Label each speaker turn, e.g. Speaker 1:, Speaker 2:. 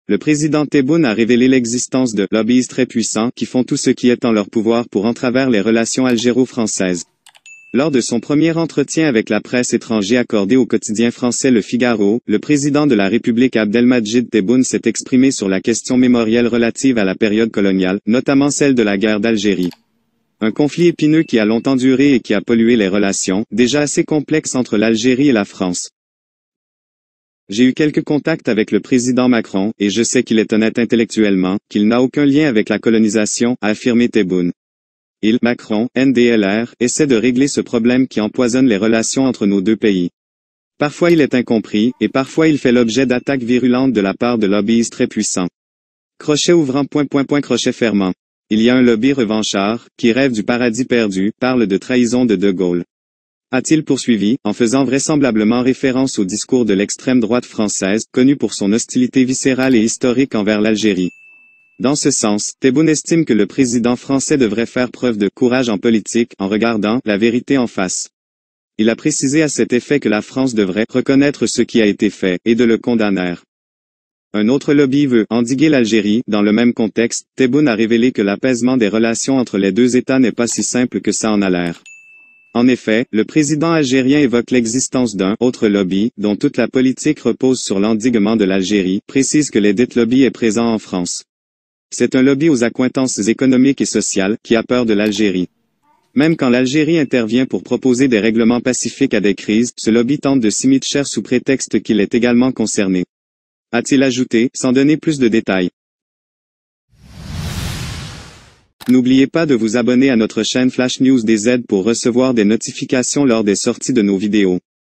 Speaker 1: Le président Tebboune a révélé l'existence de lobbies très puissants qui font tout ce qui est en leur pouvoir pour entraver les relations algéro-françaises. Lors de son premier entretien avec la presse étrangère accordé au quotidien français Le Figaro, le président de la République Abdelmadjid Tebboune s'est exprimé sur la question mémorielle relative à la période coloniale, notamment celle de la guerre d'Algérie. Un conflit épineux qui a longtemps duré et qui a pollué les relations, déjà assez complexes entre l'Algérie et la France. J'ai eu quelques contacts avec le président Macron, et je sais qu'il est honnête intellectuellement, qu'il n'a aucun lien avec la colonisation, a affirmé Tebboune. Il, Macron, NDLR, essaie de régler ce problème qui empoisonne les relations entre nos deux pays. Parfois il est incompris, et parfois il fait l'objet d'attaques virulentes de la part de lobbies très puissants. Crochet ouvrant ... crochet fermant. Il y a un lobby revanchard, qui rêve du paradis perdu, parle de trahison de De Gaulle. A-t-il poursuivi, en faisant vraisemblablement référence au discours de l'extrême droite française, connue pour son hostilité viscérale et historique envers l'Algérie. Dans ce sens, Tebboune estime que le président français devrait faire preuve de courage en politique en regardant la vérité en face. Il a précisé à cet effet que la France devrait reconnaître ce qui a été fait et de le condamner. Un autre lobby veut endiguer l'Algérie. Dans le même contexte, Tebboune a révélé que l'apaisement des relations entre les deux États n'est pas si simple que ça en a l'air. En effet, le président algérien évoque l'existence d'un autre lobby, dont toute la politique repose sur l'endiguement de l'Algérie, précise que les dit lobby est présent en France. C'est un lobby aux accointances économiques et sociales, qui a peur de l'Algérie. Même quand l'Algérie intervient pour proposer des règlements pacifiques à des crises, ce lobby tente de s'immiscer sous prétexte qu'il est également concerné. A-t-il ajouté, sans donner plus de détails. N'oubliez pas de vous abonner à notre chaîne Flash News DZ pour recevoir des notifications lors des sorties de nos vidéos.